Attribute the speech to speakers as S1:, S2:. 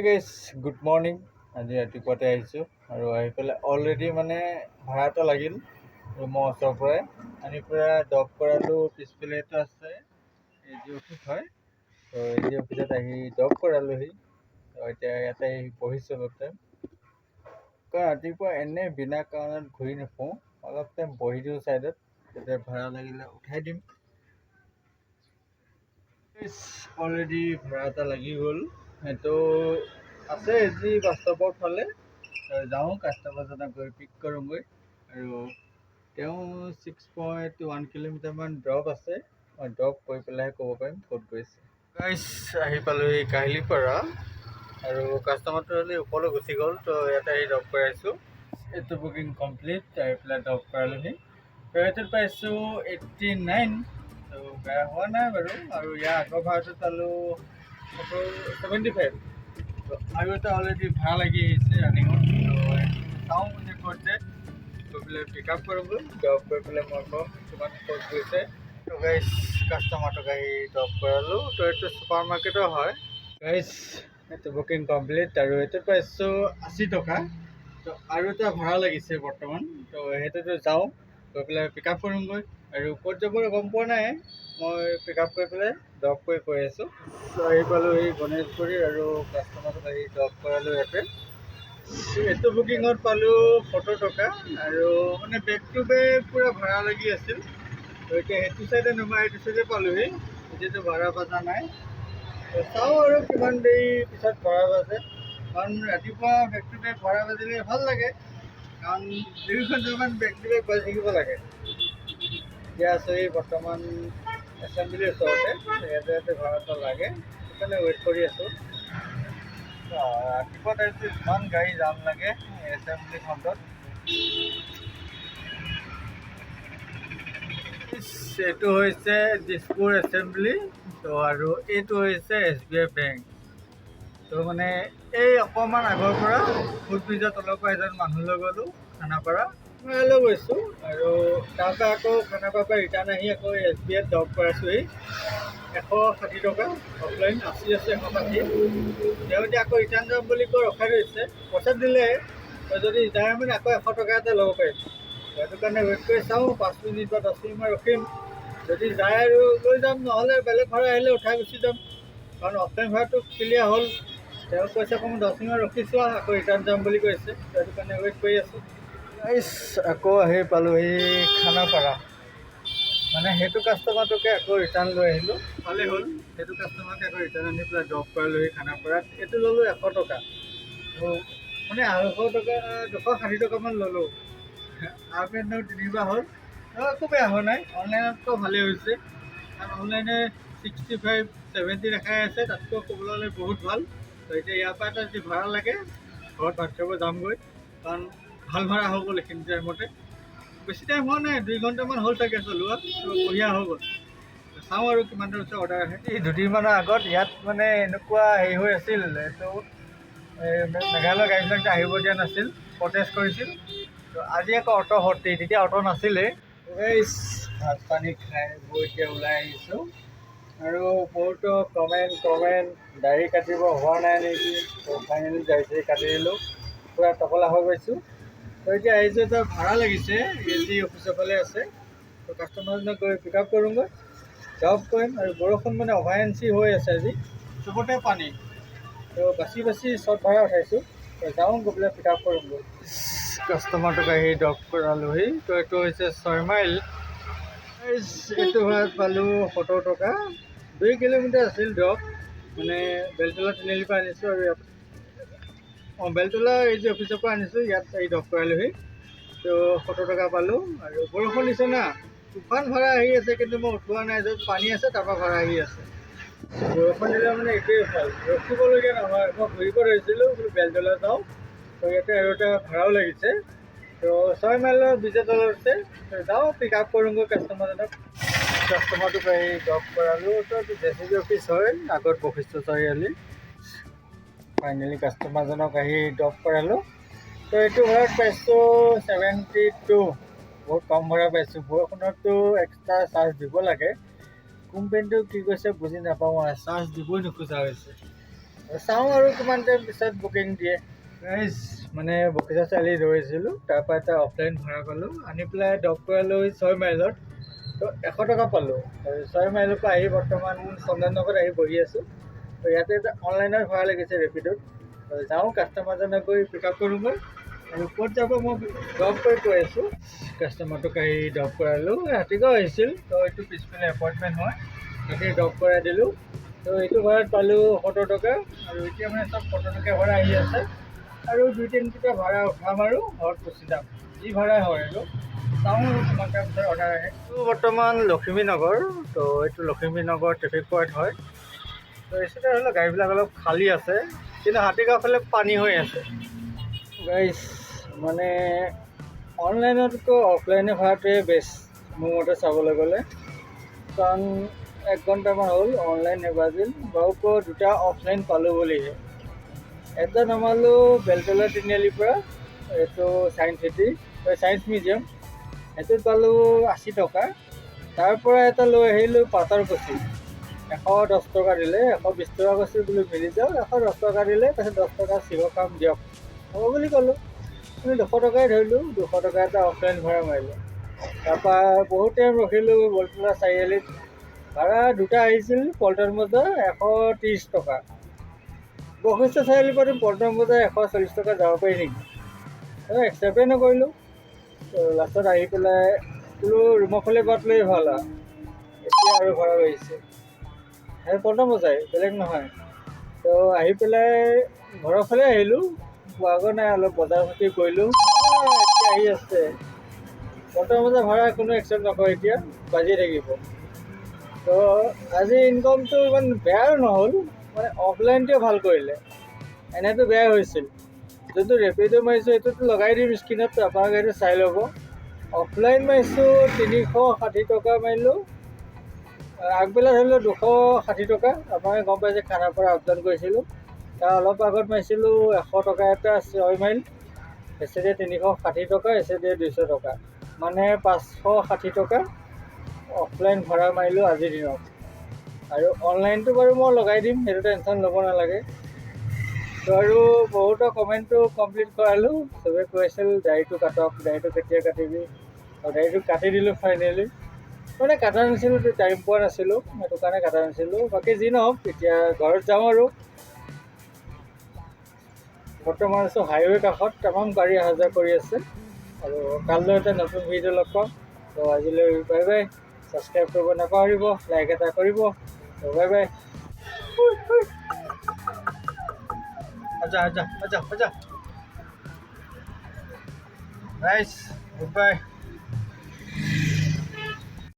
S1: Guys good morning. আজি ৰাতিপুৱাতে আহিছোঁ আৰু আহি পেলাই অলৰেডি মানে ভাড়া এটা লাগিল ৰুমৰ ওচৰৰ পৰাই আনি পেলাই ড্ৰপ কৰালোঁ। পিছফালে এটা আছে এ জি অফিচ হয়, তো এ জি অফিচত আহি ড্ৰপ কৰালোহি। তো এতিয়া ইয়াতে আহি বহিছোঁ অলপ টাইম, কাৰণ ৰাতিপুৱা এনেই বিনা কাৰণত ঘূৰি নুফুৰোঁ, অলপ টাইম বহি দিওঁ ছাইডত, তেতিয়া ভাড়া লাগিলে উঠাই দিম। অলৰেডি ভাড়া এটা লাগি গ'ল, সেইটো আছে যি বাছ ষ্টপৰ ফালে যাওঁ, কাষ্টমাৰজনক গৈ পিক কৰোঁগৈ আৰু তেওঁ 6.1 কিলোমিটাৰমান ড্ৰপ আছে। মই ড্ৰপ কৰি পেলাইহে ক'ব পাৰিম ক'ত গৈছে। গাইজ আহি পালোহি কাহিলীপাৰা আৰু কাষ্টমাৰটো হ'লে ওপৰলৈ গুচি গ'ল, তো ইয়াতে আহি ড্ৰপ কৰাইছোঁ। এইটো বুকিং কমপ্লিট, আহি পেলাই ড্ৰপ কৰালোহি। তো এইটোত পাইছোঁ 89, তো বেয়া হোৱা নাই বাৰু। আৰু ইয়াৰ আগৰ ভাড়াটো পালোঁ 75। তো আৰু এটা অলৰেডি ভাড়া লাগি আহিছে ৰানিঙত, তো চাওঁ মানে ক'ত যায়, গৈ পেলাই পিক আপ কৰোঁগৈ। ড্ৰপ কৰি পেলাই মই ক'ম কিমান ক'ত গৈছে। তো গাইজ কাষ্টমাৰটোক আহি ড্ৰপ কৰালোঁ। তো এইটো ছুপাৰ মাৰ্কেটৰ হয় গাইজ। এইটো বুকিং কমপ্লিট আৰু এইটোত পাইছোঁ 80 টকা। তো আৰু এটা ভাড়া লাগিছে বৰ্তমান, তো সেইটোতো যাওঁ, গৈ পেলাই পিক আপ কৰোঁগৈ। আৰু ক'ত যাবলৈ গম পোৱা নাই, মই পিক আপ কৰি পেলাই ড্ৰপ কৰি গৈ আছোঁ। আহি পালোঁ এই গণেশগুৰি আৰু কাষ্টমাৰটোক আহি ড্ৰপ কৰালোঁ ইয়াতে। এইটো বুকিঙত পালোঁ 70 টকা আৰু মানে বেক টু বেক পূৰা ভাড়া লাগি আছিল। তো এতিয়া সেইটো চাইডে নমাই এইটো চাইডে পালোঁহি, এতিয়াতো ভাড়া বজা নাই। তো চাওঁ আৰু কিমান দেৰি পিছত ভাড়া বাজে, কাৰণ ৰাতিপুৱা বেক টু বেক ভাড়া বাজিলে ভাল লাগে, কাৰণ 2 ঘণ্টামান বেক টু বেক বাজি থাকিব লাগে। এতিয়া আছোঁ এই বৰ্তমান এছেম্বলিৰ ওচৰতে, ইয়াতে ভাড়াটো লাগে, সেইকাৰণে ৱেইট কৰি আছোঁ। ৰাতিপুৱা টাইমটো ইমান গাড়ী জাম লাগে এছেম্বলি খণ্ডত। এইটো হৈছে দিছপুৰ এছেম্বলি, তো আৰু এইটো হৈছে SBI বেংক। তো মানে এই অকণমান আগৰ পৰা ফুটব্ৰিজৰ তলৰ পৰা এজন মানুহ লৈ গ'লোঁ খানাপাৰা, লৈ গৈছোঁ আৰু তাৰপৰা আকৌ খানাপাৰাৰ পৰা ৰিটাৰ্ণ আহি আকৌ SBIত ড্ৰপ কৰাইছোঁহি। 160 টকা, অফলাইন 80 আছে 160। তেওঁ এতিয়া আকৌ ৰিটাৰ্ণ যাম বুলি কৈ ৰখাই থৈছে, পইচা দিলে যদি যায় মানে আকৌ 100 টকা এটা ল'ব পাৰিম। সেইটো কাৰণে ৱেইট কৰি চাওঁ, 5 মিনিট বা 10 মিনিটমান ৰখিম, যদি যায় আৰু লৈ যাম, নহ'লে বেলেগ ভাড়া আহিলে উঠাই গুচি যাম, কাৰণ অফলাইন ভাড়াটো ক্লিয়াৰ হ'ল। তেওঁ কৈছে আকৌ মই 10 মিনিট ৰখিছোঁ, আকৌ ৰিটাৰ্ণ যাম বুলি কৈছে, সেইটো কাৰণে ৱেইট কৰি আছোঁ। আকৌ আহি পালোঁহি খানাপাৰা, মানে সেইটো কাষ্টমাৰটোকে আকৌ ৰিটাৰ্ণ লৈ আহিলোঁ, ভালেই হ'ল। সেইটো কাষ্টমাৰকে আকৌ ৰিটাৰ্ণ আনি পেলাই ড্ৰপ কৰালোঁহি খানাপাৰাত। এইটো ল'লোঁ 100 টকা, তো মানে 250 টকা 260 টকামান ল'লোঁ। আৰু এনেও 3বাৰ হ'ল, একো বেয়া হোৱা নাই, অনলাইনতকৈ ভালেই হৈছে, কাৰণ অনলাইনে 65, 70 দেখাই আছে, তাতকৈ ক'বলৈ গ'লে বহুত ভাল। তো এতিয়া ইয়াৰ পৰা এটা যদি ভাড়া লাগে, ঘৰত ভাত খাব যামগৈ, কাৰণ ভাল ভাড়া হৈ গ'ল এইখিনি টাইমতে। বেছি টাইম হোৱা নাই, 2 ঘণ্টামান হ'ল চাগে চলোৱা, তো বঢ়িয়া হৈ গ'ল। চাওঁ আৰু কিমান দেৰি পিছত অৰ্ডাৰ আহে। এই 2 দিনমানৰ আগত ইয়াত মানে এনেকুৱা হেৰি হৈ আছিল, এইটো মেঘালয় গাড়ীবিলাক যে আহিব দিয়া নাছিল, প্ৰটেষ্ট কৰিছিল। তো আজি আকৌ অটো ভৰ্তি, তেতিয়া অটো নাছিলেই। ভাত পানী খাই বৈ এতিয়া ওলাই আহিছোঁ আৰু বহুতো কমেণ্ট দাড়ি কাটিব হোৱা নাই নেকি, তো ফাইনেলি দাড়ি কাটি দিলোঁ, পূৰা টকলা হৈ গৈছোঁ। তো এতিয়া আহিছোঁ, এটা ভাড়া লাগিছে SBI অফিচৰ ফালে আছে, তো কাষ্টমাৰজনক গৈ পিক আপ কৰোঁগৈ, ড্ৰপ কৰিম। আৰু বৰষুণ মানে অভাৰেঞ্চি হৈ আছে আজি, চবতে পানী, তো বাচি শ্বৰ্ট ভাড়া উঠাইছোঁ। তো যাওঁ, গৈ পেলাই পিক আপ কৰোঁগৈ। কাষ্টমাৰটোক আহি ড্ৰপ কৰালোহি। তো এইটো হৈছে 6 মাইল, এইটো ভাড়াত পালোঁ 70 টকা। 2 কিলোমিটাৰ আছিল ড্ৰপ, মানে বেলতলা তিনিআলিৰ পৰা আনিছোঁ আৰু ইয়াত বেলতলা এই যে অফিচৰ পৰা আনিছোঁ, ইয়াত আহি ড্ৰপ কৰালোহি। তো 70 টকা পালোঁ। আৰু বৰষুণ দিছে না, তুফান ভাড়া আহি আছে, কিন্তু মই উঠোৱা নাই, য'ত পানী আছে তাৰপৰা ভাড়া আহি আছে। বৰষুণ দিলে মানে এইটোৱেই ভাল, ৰখিবলগীয়া নহয়। মই ঘূৰিব ধৰিছিলোঁ বোলো বেলতলা যাওঁ, তো ইয়াতে আৰু এটা ভাড়াও লাগিছে। তো 6 মাইলৰ ব্ৰিজৰ তলতে যাওঁ, পিক আপ কৰোঁগৈ কাষ্টমাৰজনক। কাষ্টমাৰটোক আহি ড্ৰপ কৰালোঁ। তো JCB অফিচ হয়, আগত বশিষ্ঠ চাৰিআলি। ফাইনেলি কাষ্টমাৰজনক আহি ড্ৰপ কৰালোঁ। তো এইটো ভাড়াত পাইছোঁ 72, বহুত কম ভাড়া পাইছোঁ। বৰষুণততো এক্সট্ৰা চাৰ্জ দিব লাগে, কোম্পেনীটো কি কৈছে বুজি নাপাওঁ, চাৰ্জ দিবই নোখোজা হৈছে। চাওঁ আৰু কিমান টাইম পিছত বুকিং দিয়ে। গাইজ মানে বকিচা চাৰিআলি ধৰিছিলোঁ, তাৰপৰা এটা অফলাইন ভাড়া পালোঁ, আনি পেলাই ড্ৰপ কৰালোঁ 6 মাইলত। তো 100 টকা পালোঁ। আৰু 6 মাইলৰ পৰা আহি বৰ্তমান চন্দননগৰত আহি বহি আছোঁ। তো ইয়াতে এটা অনলাইনৰ ভাড়া লাগিছে ৰেপিডত। যাওঁ কাষ্টমাৰজনক গৈ পিক আপ কৰোঁগৈ আৰু ক'ত যাব মই ড্ৰপ কৰি কৈ আছোঁ। কাষ্টমাৰটোক আহি ড্ৰপ কৰালোঁ, ৰাতিপুৱা আহিছিল। তো এইটো পিছফালে এপইণ্টমেণ্ট হয়, তাতে ড্ৰপ কৰাই দিলোঁ। তো এইটো ভাড়াত পালোঁ 70 টকা। আৰু এতিয়া মানে চব 70 টকা ভাড়া আহি আছে। আৰু 2-3 টকা ভাড়া উঠাম আৰু ঘৰত গুচি যাম, যি ভাড়া হয় আৰু চাওঁ আৰু কিমান টাইম পিছত অৰ্ডাৰ আহে। এইটো বৰ্তমান লখিমী নগৰ। তো এইটো লখিমী নগৰ ট্ৰেফিক পইণ্ট হয়। তো এইটো ধৰি লওক গাড়ীবিলাক অলপ খালী আছে, কিন্তু হাতীগাঁও ফালে পানী হৈ আছে। গাইজ মানে অনলাইনতকৈ অফলাইনে ভাড়াটোৱে বেষ্ট মোৰ মতে চাবলৈ গ'লে। কাৰণ 1 ঘণ্টামান হ'ল অনলাইন নেবাজিল, বাৰুকৈ 2টা অফলাইন পালোঁ বুলিহে। এটা নমালোঁ বেলতলা তিনিআলিৰ পৰা, এইটো ছায়েন্স চিটি ছায়েন্স মিউজিয়াম, সেইটোত পালোঁ 80 টকা। তাৰ পৰা এটা লৈ আহিলোঁ পাথৰকুছি, 110 টকা দিলে, 120 টকা কৈছিল বুলি মিলি যাওক, 110 টকা দিলে। তাৰপিছত 10 টকা চিভ কাম দিয়ক হ'ব বুলি ক'লোঁ। আমি 200 টকাই ধৰিলোঁ, 200 টকা এটা অফলাইন ভাড়া মাৰিলোঁ। তাৰপৰা বহুত টাইম ৰখিলোঁ বেলতলা চাৰিআলিত। ভাড়া 2টা আহিছিল, পল্টন বজাৰ 130 টকা। বশিষ্ঠ চাৰিআলিৰ পৰা পল্টন বজাৰ 140 টকা যাব পাৰি নেকি? একচেপ্টেই নকৰিলোঁ। লাষ্টত আহি পেলাই বোলো ৰুমৰ ফালে বাট লৈ ভাল আৰু এতিয়া আৰু ভাড়া বাঢ়িছে। সেই পল্টন বজাৰ বেলেগ নহয়। তো আহি পেলাই ঘৰৰ ফালে আহিলোঁ, পোৱাগৈ নাই, অলপ বজাৰ পাতি কৰিলোঁ। এতিয়া আহি আছে পল্টন বজাৰ ভাড়া কোনো একচেপ্ট নকৰে, এতিয়া বাজিয়ে থাকিব। তো আজি ইনকামটো ইমান বেয়াও নহ'ল, মানে অফলাইনটোৱে ভাল কৰিলে। এনেতো বেয়া হৈছিল। যোনটো ৰেপিডো মাৰিছোঁ এইটোতো লগাই দিম স্ক্ৰীণত, আপোনালোকে এইটো চাই ল'ব। অফলাইন মাৰিছোঁ 360 টকা মাৰিলোঁ। আগবেলা ধৰিলোঁ 260 টকা। আপোনালোকে গম পাইছে খানাপাৰা আপ ডাউন কৰিছিলোঁ। তাৰ অলপ আগত মাৰিছিলোঁ 100 টকা এটা 6 মাইল, এচে 360 টকা, এচে 200 টকা, মানে 560 টকা অফলাইন ভাড়া মাৰিলোঁ আজিৰ দিনত। আৰু অনলাইনটো বাৰু মই লগাই দিম, সেইটো টেনশ্যন ল'ব নালাগে। তো আৰু বহুতৰ কমেণ্টটো কমপ্লিট কৰালোঁ। চবে কৈ আছিল দাড়িটো কাটক, দাড়িটো কেতিয়া কাটিবি। আৰু দাড়িটো কাটি দিলোঁ ফাইনেলি। মানে কাটা নাছিলোঁ, টাইম পোৱা নাছিলোঁ, সেইটো কাৰণে কাটা নাছিলোঁ। বাকী যি নহওক, এতিয়া ঘৰত যাওঁ আৰু। বৰ্তমান আছোঁ হাইৱে কাষত, তামাম গাড়ী অহা যোৱা কৰি আছে। আৰু কাইলৈ এটা নতুন ভিডিঅ' লগ পাম। তো আজিলৈ বাই বাই। ছাবস্ক্ৰাইব কৰিব নাপাহৰিব, লাইক এটা কৰিব। তো বাই বাই। আজা। Nice, good bye.